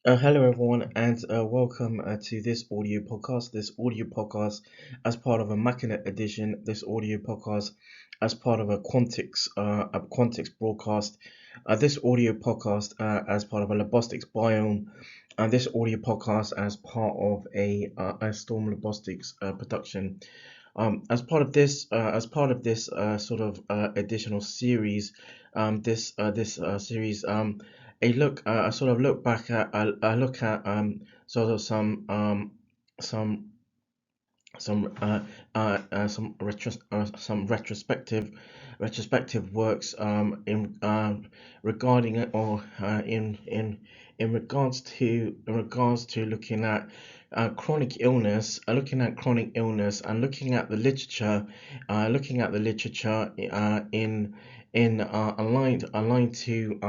Hello, everyone, and welcome to this audio podcast. This audio podcast, as part of a Machina edition, this audio podcast, as part of a Quantix broadcast, this audio podcast, as part of a Lobostics biome, and this audio podcast, as part of a Storm Lobostics production. As part of this additional series, this series, a sort of look back at a look at sort of some some retrospective works in regarding it or in regards to looking at chronic illness and looking at the literature in aligned to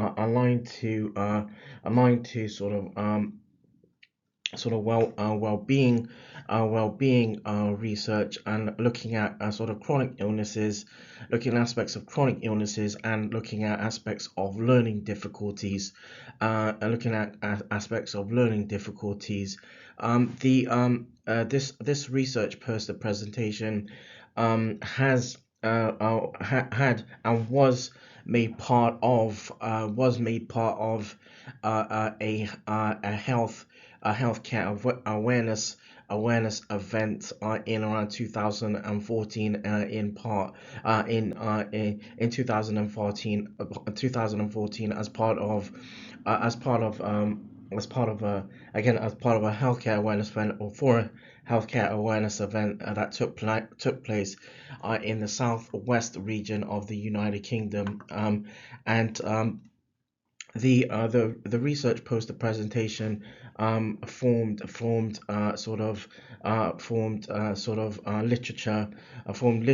sort of well-being research, and looking at sort of chronic illnesses, looking at aspects of chronic illnesses, and looking at aspects of learning difficulties, and looking at aspects of learning difficulties. The This research poster presentation had and was made part of a healthcare awareness event in around 2014, in 2014, as part of a healthcare awareness event, or for a healthcare awareness event that took place in the southwest region of the United Kingdom. And The research poster presentation literature, formed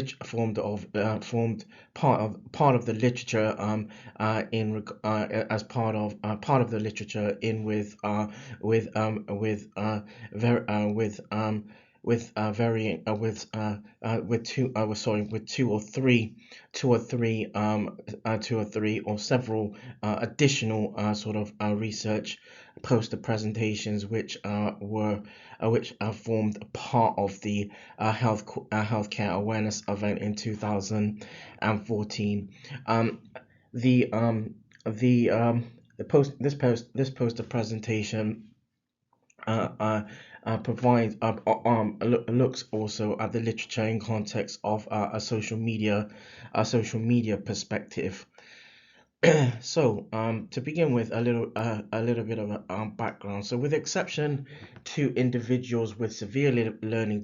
part of the literature, as part of the literature, in with two or three or several additional research poster presentations, which formed part of the healthcare awareness event in 2014. The the the post this poster presentation provides looks also at the literature in context of a social media perspective. So, to begin with, a little bit of a background. So, with exception to individuals with learning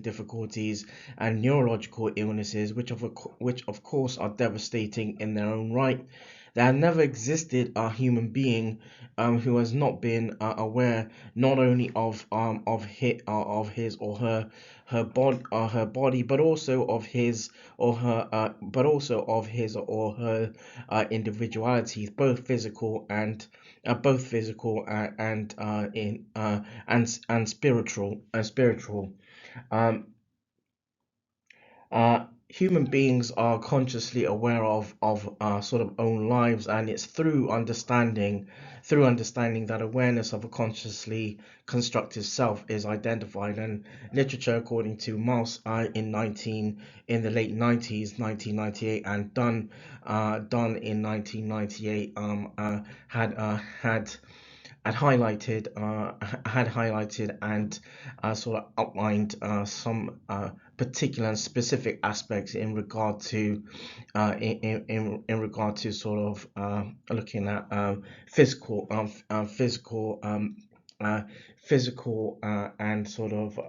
difficulties and neurological illnesses, which of course are devastating in their own right, there had never existed a human being who has not been aware not only of his or her body, but also of his or her individualities, both physical and spiritual. Um, Human beings are consciously aware of sort of own lives, and it's through understanding that awareness of a consciously constructed self is identified. And literature, according to Mouse, in the late 90s, 1998, and done in 1998, had highlighted and sort of outlined some particular and specific aspects in regard to sort of looking at uh, physical and sort of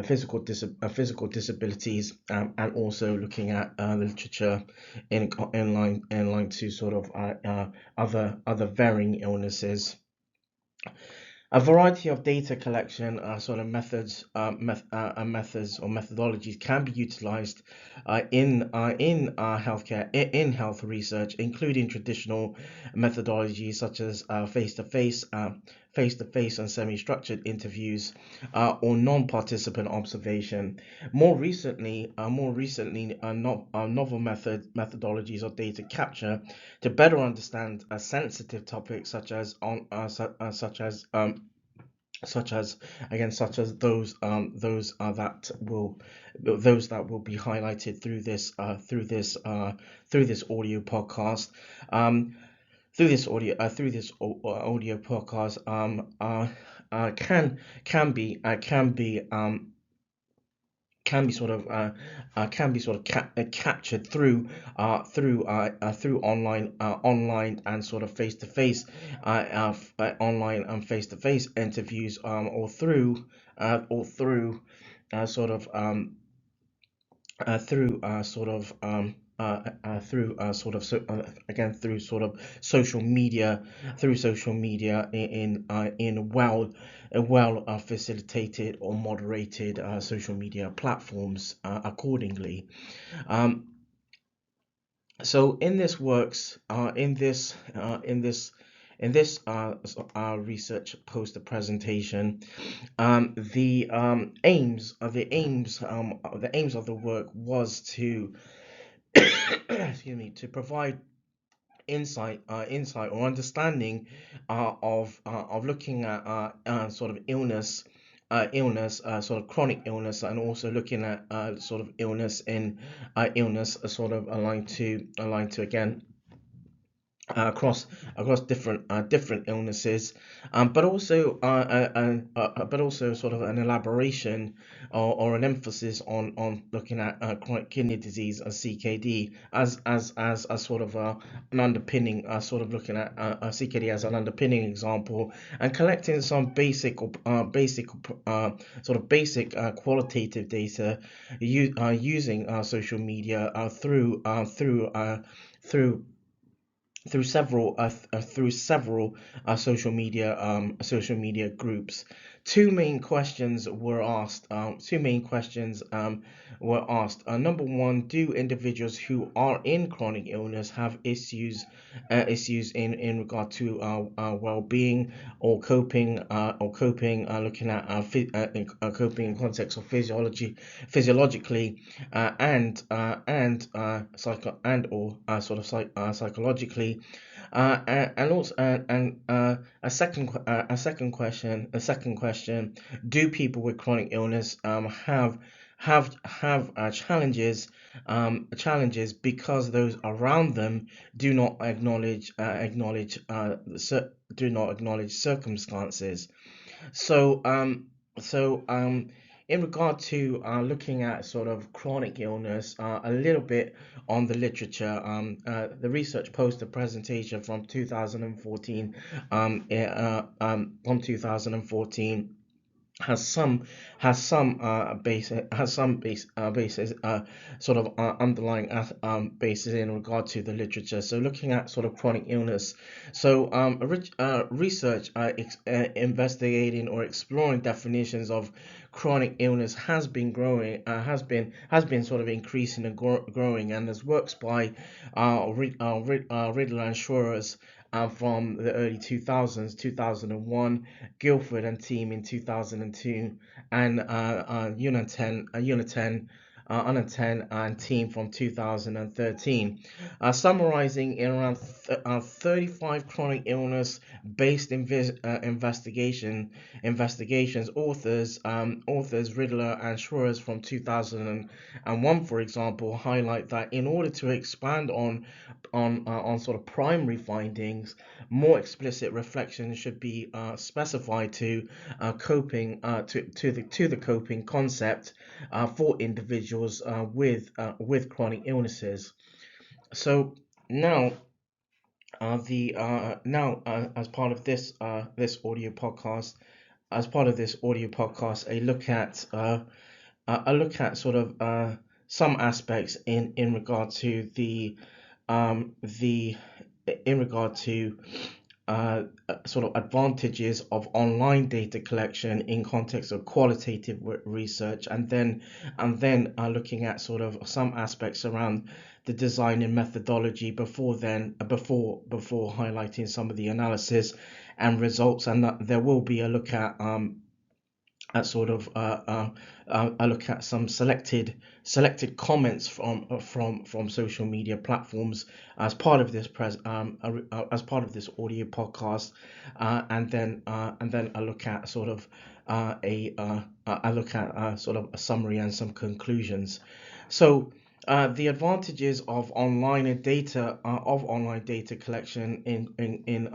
physical disabilities, and also looking at the literature in line to sort of other varying illnesses. A variety of data collection sort of methods or methodologies can be utilized in health research, including traditional methodologies such as face-to-face and semi-structured interviews, or non-participant observation. More recently, novel methodologies of data capture to better understand sensitive topics such as those that will be highlighted through this audio podcast. Um, through this audio podcast can be sort of captured through online and sort of face to face online and face to face interviews, or through sort of through sort of through sort of so again through sort of social media in well facilitated or moderated social media platforms accordingly. um so in this works in this research poster presentation, the aims of the work was to excuse me, to provide insight or understanding of looking at sort of sort of chronic illness, and also looking at sort of illness sort of aligned to again across different illnesses, but also sort of an elaboration or an emphasis on looking at chronic kidney disease, as CKD, as sort of an underpinning, sort of looking at CKD as an underpinning example, and collecting some basic qualitative data, using social media through through several social media groups. Two main questions were asked. Number one, do individuals who are in chronic illness have issues in regard to well-being or coping, looking at coping in context of physiologically, and or psychologically, and also a second question: do people with chronic illness have challenges because those around them do not acknowledge circumstances? So, in regard to looking at sort of chronic illness, a little bit on the literature, the research poster presentation from 2014, from 2014 has some basis, sort of underlying basis in regard to the literature. So looking at sort of chronic illness, so research investigating or exploring definitions of chronic illness has been growing, has been sort of increasing and growing, and there's works by Riddler and Schwarz from the early 2000s, 2001, Guilford and team in 2002, and Uniten and team from 2013, summarizing in around 35 chronic illness based investigations. Authors Riddler and Schwarz from 2001, for example, highlight that in order to expand on sort of primary findings, more explicit reflection should be specified to coping to the coping concept for individuals with chronic illnesses. So now, as part of this audio podcast, a look at sort of some aspects in regard to the in regard to sort of advantages of online data collection in context of qualitative research, and then looking at sort of some aspects around the design and methodology before highlighting some of the analysis and results. And there will be a look at sort of I look at some selected comments from social media platforms as part of this as part of this audio podcast, and then I look at sort of I look at sort of a summary and some conclusions. So the advantages of online data collection in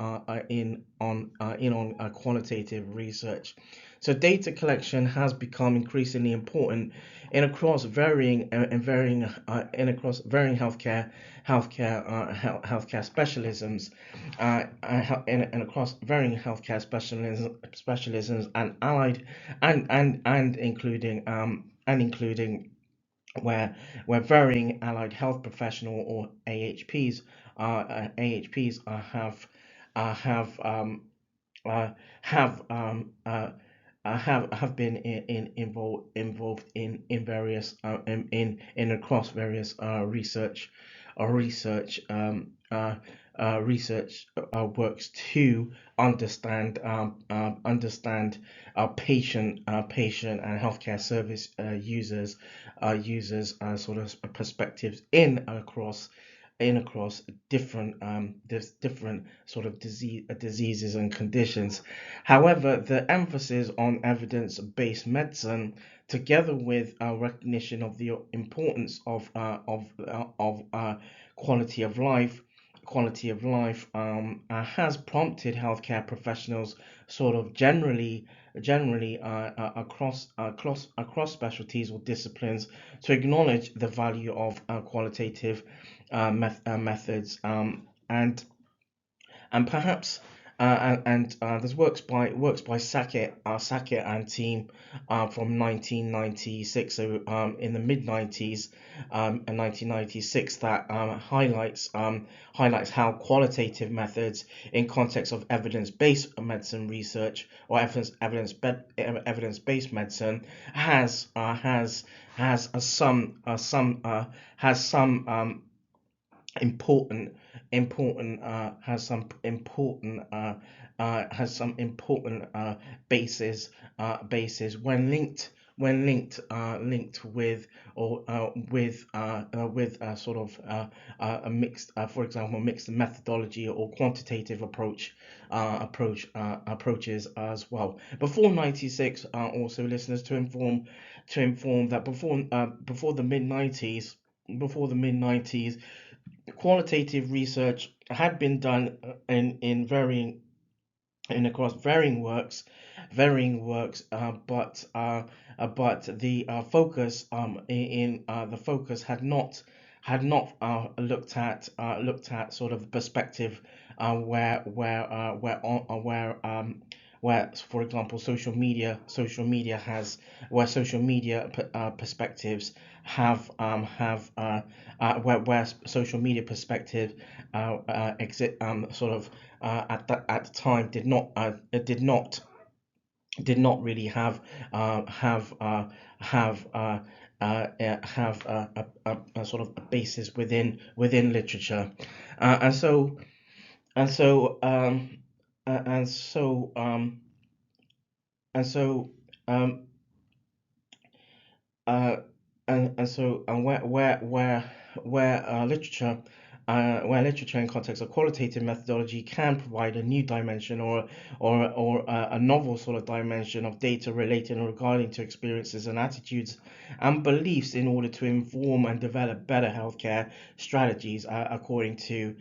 qualitative research. So data collection has become increasingly important in across varying healthcare specialisms, and across varying healthcare specialisms and allied and including where varying allied health professional or AHPs have uh, have have been involved in various in across various research research works to understand patient and healthcare service users sort of perspectives in across different sort of diseases and conditions. However, the emphasis on evidence-based medicine, together with recognition of the importance of quality of life, has prompted healthcare professionals, sort of generally across specialties or disciplines, to acknowledge the value of qualitative methods, and perhaps there's works by Sackett and team from 1996, so in the mid 90s, in 1996, that highlights how qualitative methods in context of evidence-based medicine research, or evidence-based medicine, has some important important has some important basis when linked with, or with sort of a mixed, for example, mixed methodology or quantitative approaches as well. Before 96, also, listeners, to inform that before the mid 90s, qualitative research had been done in across varying works, but the focus the focus had not looked at sort of the perspective, where, for example, social media has where social media perspectives where social media perspective exit sort of at the time did not really have a sort of a basis within literature, and so and so and so and so um, uh, and where literature in context of qualitative methodology can provide a new dimension, or a novel sort of dimension of data relating or regarding to experiences and attitudes and beliefs, in order to inform and develop better healthcare strategies, according to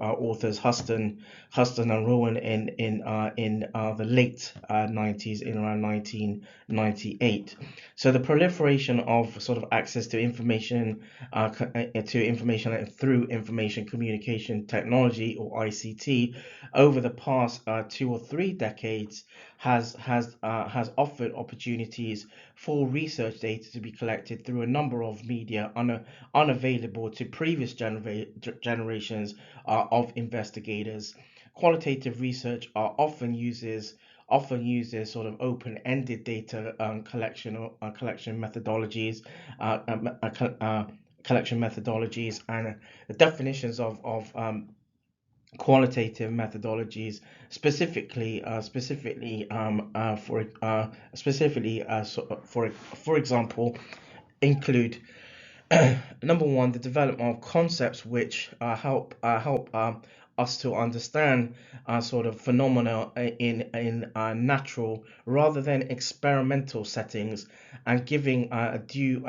authors Huston and Rowan in the late 90s, in around 1998. So the proliferation of sort of access to information, to information through information communication technology, or ICT, over the past 2 or 3 decades has offered opportunities for research data to be collected through a number of media unavailable to previous generations of investigators. Qualitative research often uses sort of open-ended data collection or collection methodologies, and the definitions of qualitative methodologies for example, include number one, the development of concepts which help us to understand sort of phenomena in natural rather than experimental settings, and giving a due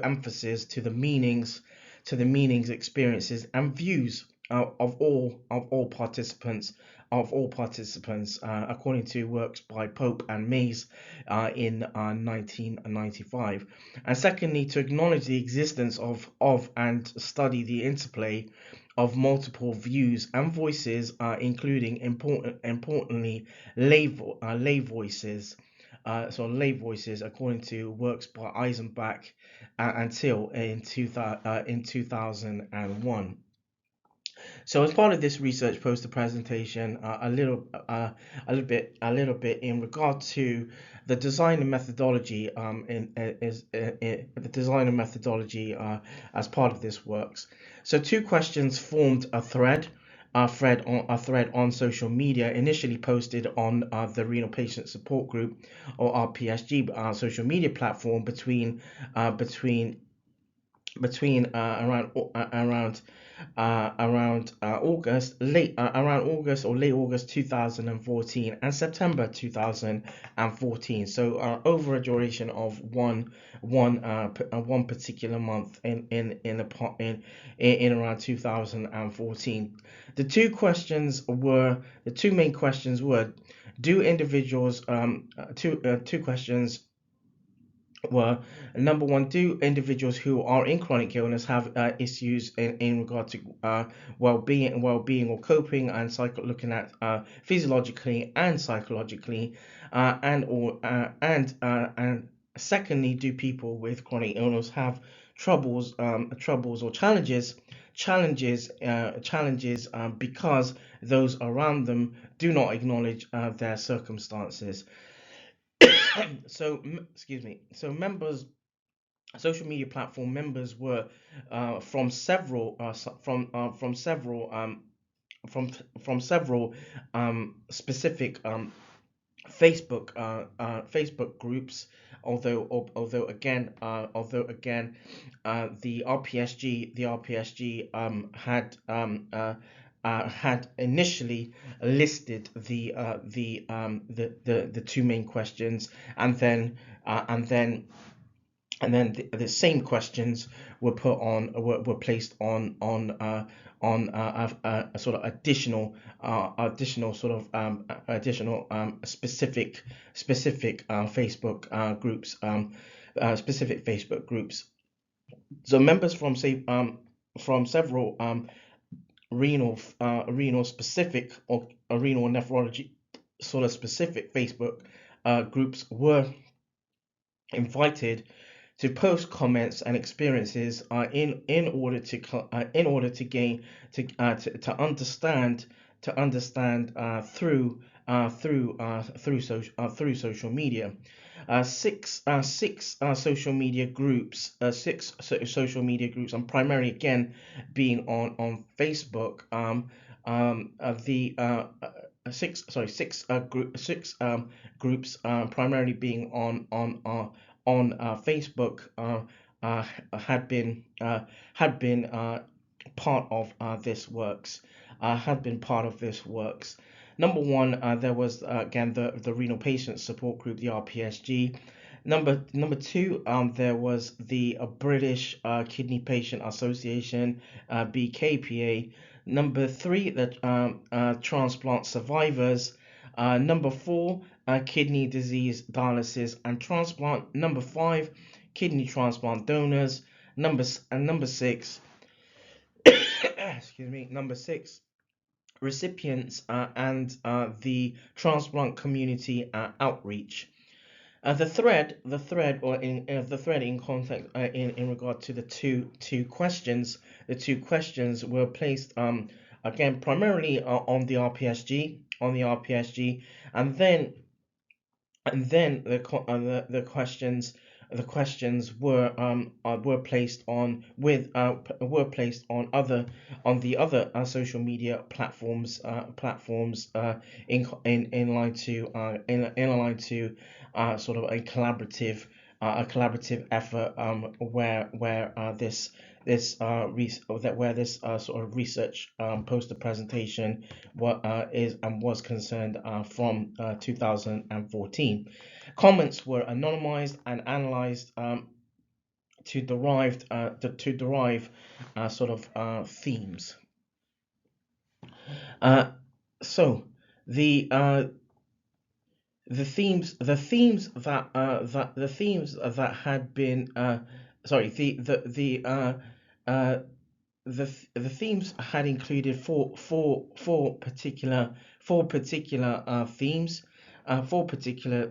emphasis to the meanings, experiences, and views of all participants, according to works by Pope and Mays in 1995. And secondly, to acknowledge the existence of and study the interplay of multiple views and voices, including importantly lay voices. Lay voices, according to works by Eisenbach and Till in 2001. So as part of this research poster presentation, a little bit in regard to the design and methodology, the design and methodology as part of this works. So two questions formed a thread on social media, initially posted on the Renal Patient Support Group, or RPSG, social media platform between around August or late August 2014 and September 2014. So over a duration of one particular month in around 2014. The two main questions were: do individuals two questions were number one, do individuals who are in chronic illness have issues in regard to well-being or coping, and looking at physiologically and psychologically, and secondly, do people with chronic illness have troubles or challenges because those around them do not acknowledge their circumstances. Excuse me. So members, social media platform members were from several specific Facebook groups. Although again, the RPSG had initially listed the two main questions, and then the same questions were placed on a sort of additional specific Facebook groups. So members from several renal specific or renal nephrology sort of specific Facebook groups were invited to post comments and experiences in order to gain to understand through social media. Social media groups, and primarily again being on Facebook. The six groups, primarily being on Facebook, had been part of this works. Number one, there was again the Renal Patient Support Group, the RPSG. Number two, there was the British Kidney Patient Association, BKPA. Number three, the Transplant Survivors. Number four, Kidney Disease Dialysis and Transplant. Number five, Kidney Transplant Donors. Number six, excuse me. Number six, recipients and the transplant community outreach. The thread in context in regard to the two questions. The two questions were placed again primarily on the RPSG, and then the questions were placed on with were placed on the other social media platforms in line to in line to sort of a collaborative effort where this sort of research poster presentation what is and was concerned from 2014. Comments were anonymized and analyzed to derive sort of themes. Uh, so the uh, the themes that had been sorry the themes had included four particular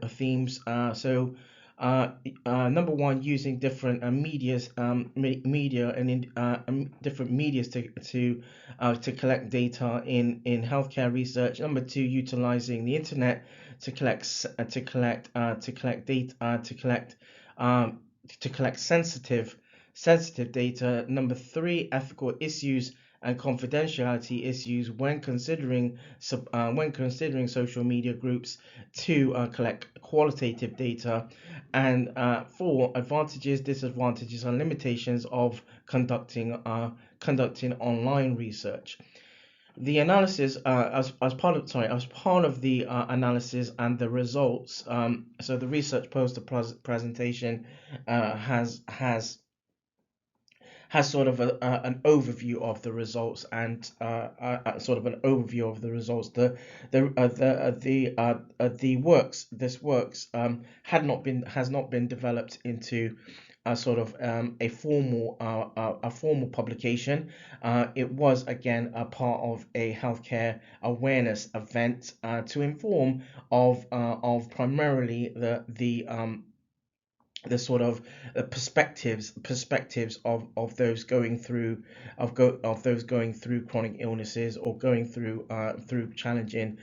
themes, so number one, using different media and different medias to collect data in healthcare research. Number two, utilizing the internet to collect data to collect sensitive data. Number three, ethical issues and confidentiality issues when considering social media groups to collect qualitative data. And four, advantages, disadvantages, and limitations of conducting online research. The analysis as part of the analysis and the results. So the research poster presentation has sort of an overview of the results and sort of an overview of the results. The works this works has not been developed into a sort of a formal publication. It was again a part of a healthcare awareness event to inform of primarily the sort of perspectives of those going through of those going through chronic illnesses or going through challenging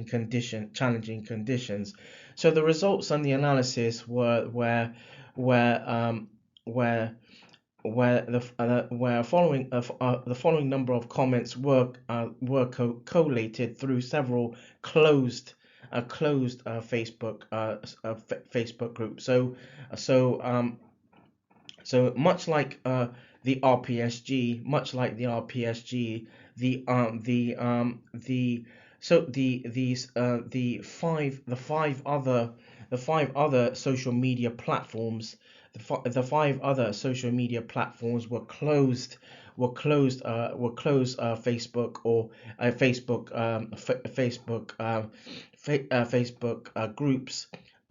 conditions. So the results and the analysis were where where following the following number of comments collated through several closed Facebook group. So um, so the so the five other social media platforms the five other social media platforms were closed Facebook or Facebook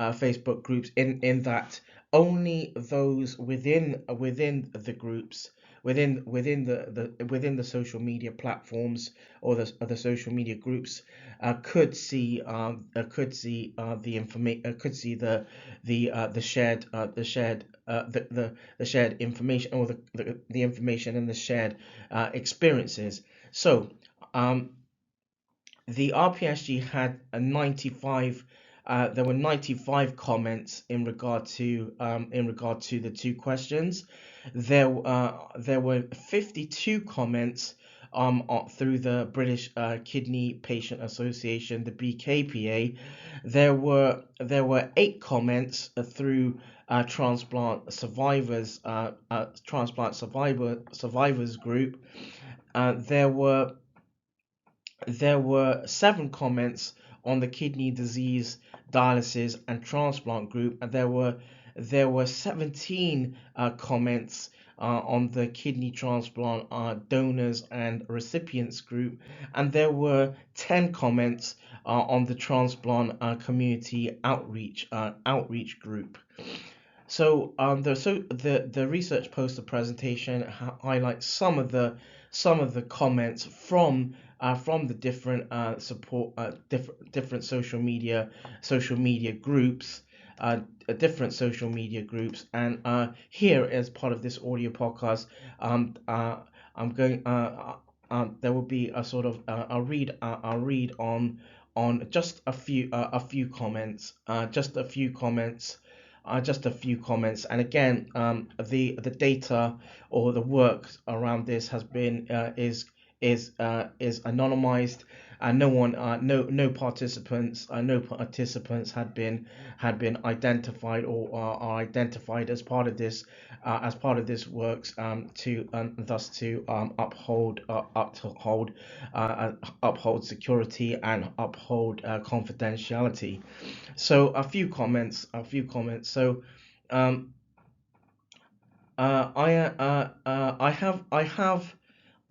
Facebook groups in that only those within the groups within the social media platforms or the social media groups the information could see the shared information or the information and the shared experiences. So the RPSG had a 95. There were 95 comments in regard to the two questions. There were 52 comments through the British Kidney Patient Association, the BKPA. There were 8 comments through transplant survivors group. There were 7 comments on the kidney disease, dialysis, and transplant group, and there were 17 comments on the kidney transplant donors and recipients group, and there were 10 comments on the transplant community outreach group. The research poster presentation highlights some of the comments from the different different social media groups, different social media groups, and here as part of this audio podcast, um, uh, I'm going there will be a sort of I'll read on just a few comments, just a few comments. And again, the data or the work around this has been is anonymized, and no participants had been identified or are identified as part of this works, to thus to uphold security and uphold confidentiality. So a few comments. So, um, I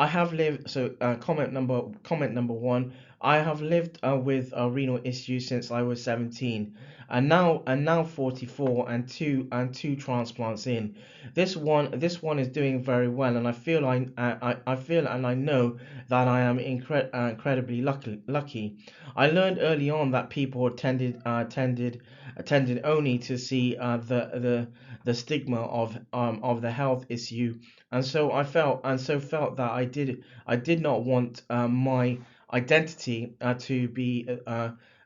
have lived. So, comment number one. I have lived with renal issues since I was 17, and now 44, and two transplants in. This one is doing very well, and I feel and I know that I am incredibly lucky. I learned early on that people attended only to see the stigma of the health issue, and so felt that I did not want my identity to be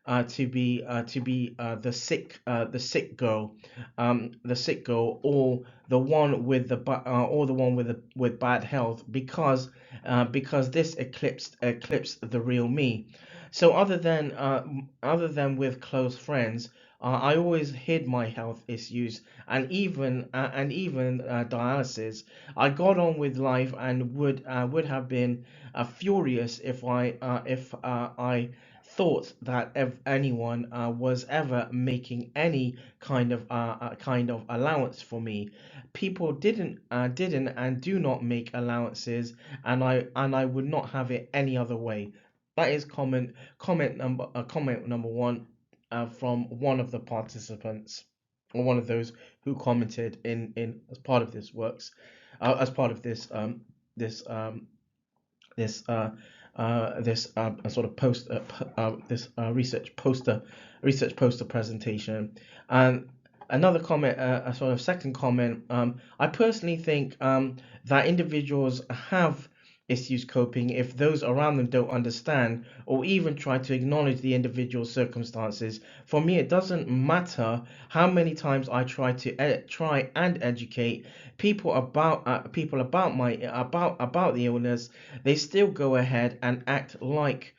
the sick girl, or the one with or the one with bad health, because this eclipsed the real me. So other than with close friends, I always hid my health issues, and even dialysis. I got on with life, and would have been furious if I thought that if anyone was ever making any kind of allowance for me. People didn't and do not make allowances, and I would not have it any other way. That is comment number one, from one of the participants, or one of those who commented in as part of this works, as part of this this sort of this research poster presentation. And another comment, a sort of second comment. I personally think that individuals have issues coping if those around them don't understand or even try to acknowledge the individual circumstances. For me, it doesn't matter how many times I try and educate people about the illness. They still go ahead and act like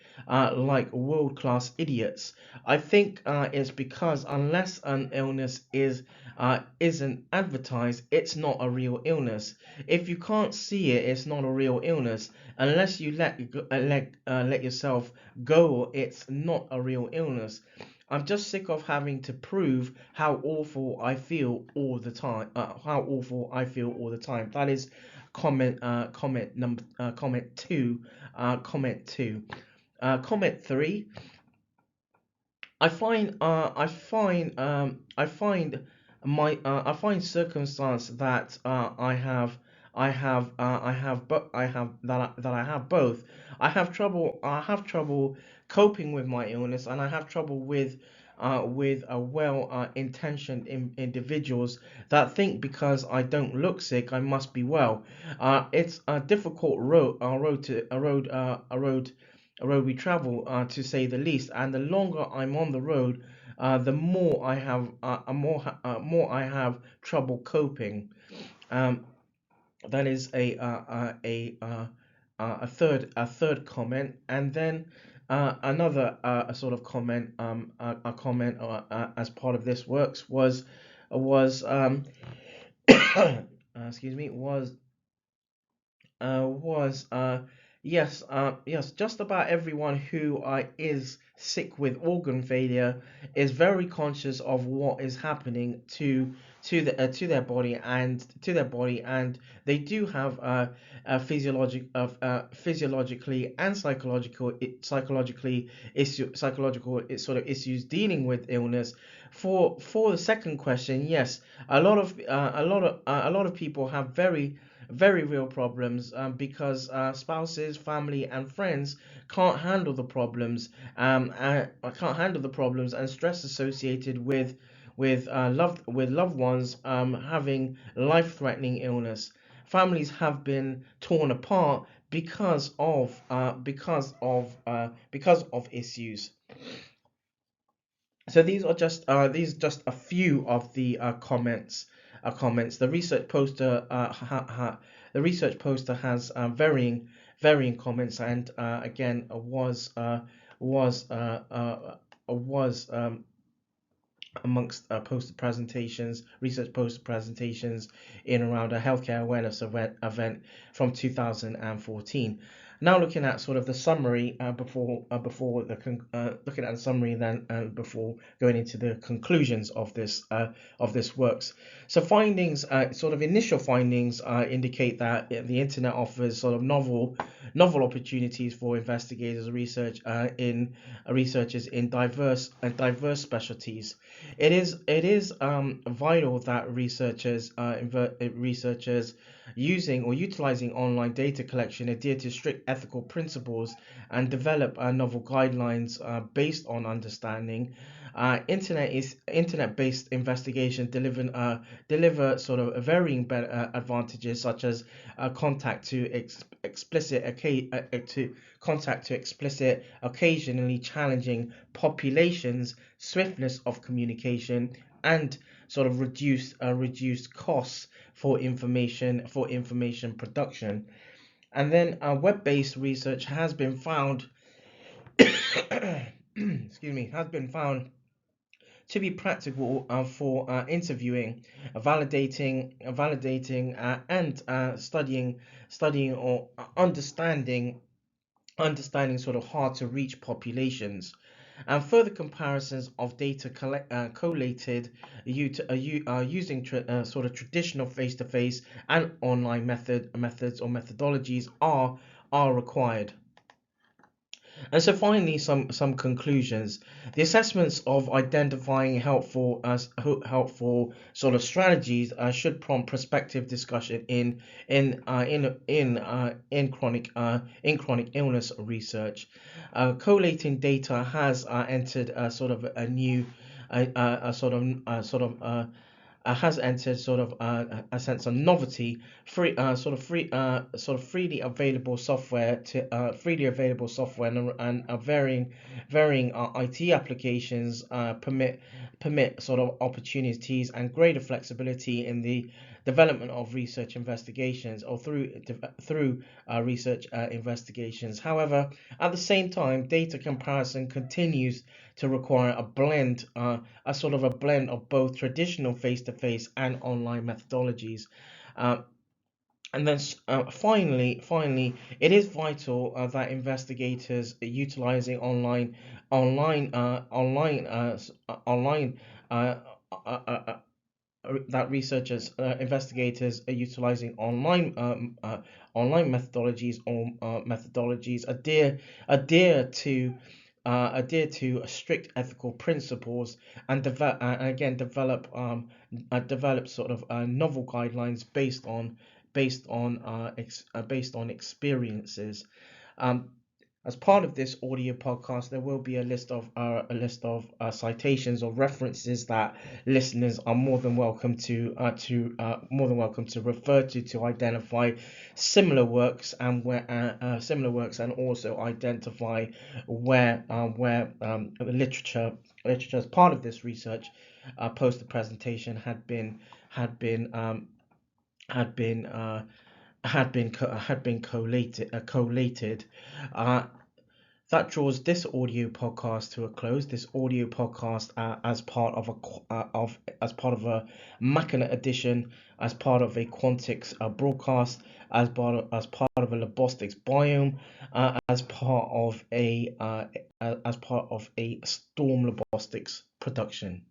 world class idiots. I think it's because unless an illness isn't advertised, it's not a real illness. If you can't see it, it's not a real illness. Unless you let yourself go, it's not a real illness. I'm just sick of having to prove how awful I feel all the time. That is comment two. Comment two. Comment three. I find circumstance that I have that I have both. I have trouble coping with my illness, and I have trouble with a well intentioned individuals that think because I don't look sick I must be well. It's a difficult road we travel, to say the least. And the longer I'm on the road, the more I have trouble coping. Um, that is a third comment, and then another a sort of comment, a comment as part of this works was excuse me, was yes, just about everyone who is sick with organ failure is very conscious of what is happening to their body and they do have physiologically and psychological sort of issues dealing with illness. For the second question, yes, a lot of people have very real problems, because spouses, family, and friends can't handle the problems, can't handle the problems and stress associated with loved ones having life-threatening illness. Families have been torn apart because of issues. So these are just a few of the comments. The research poster has varying comments, and again was amongst research poster presentations in around a healthcare awareness event from 2014. Now looking at sort of the summary, looking at the summary then before going into the conclusions of this works. So findings, sort of initial findings, indicate that the internet offers sort of novel opportunities for investigators, researchers in diverse specialties. It is vital that researchers using or utilizing online data collection adhere to strict ethical principles and develop novel guidelines based on understanding. Internet-based investigations deliver sort of varying advantages, such as contact to explicit, occasionally challenging populations, swiftness of communication, and sort of reduced costs for information production. And then web-based research has been found excuse me, has been found to be practical for interviewing, and studying or understanding sort of hard to reach populations. And further comparisons of data collated using sort of traditional face-to-face and online methods or methodologies are required. And so finally, some conclusions. The assessments of identifying helpful sort of strategies should prompt prospective discussion in chronic illness research. Collating data has entered a sort of a new sort of has entered sort of a sense of novelty, freely available software and varying IT applications permit sort of opportunities and greater flexibility in the development of research investigations or through research investigations. However, at the same time, data comparison continues to require a sort of a blend of both traditional face-to-face and online methodologies. Uh, and then finally, it is vital that investigators utilizing online, online, uh, uh, uh, uh, that researchers, investigators are utilizing online methodologies adhere to strict ethical principles and develop sort of novel guidelines based on experiences. Um, as part of this audio podcast, there will be a list of citations or references that listeners are more than welcome to refer to identify similar works, and also identify where the literature as part of this research poster presentation had been um, had been collated. Uh, that draws this audio podcast to a close. This audio podcast, as part of a Machina edition, as part of a Quantix broadcast, as part of a Lobostics biome, as part of a Storm Lobostics production.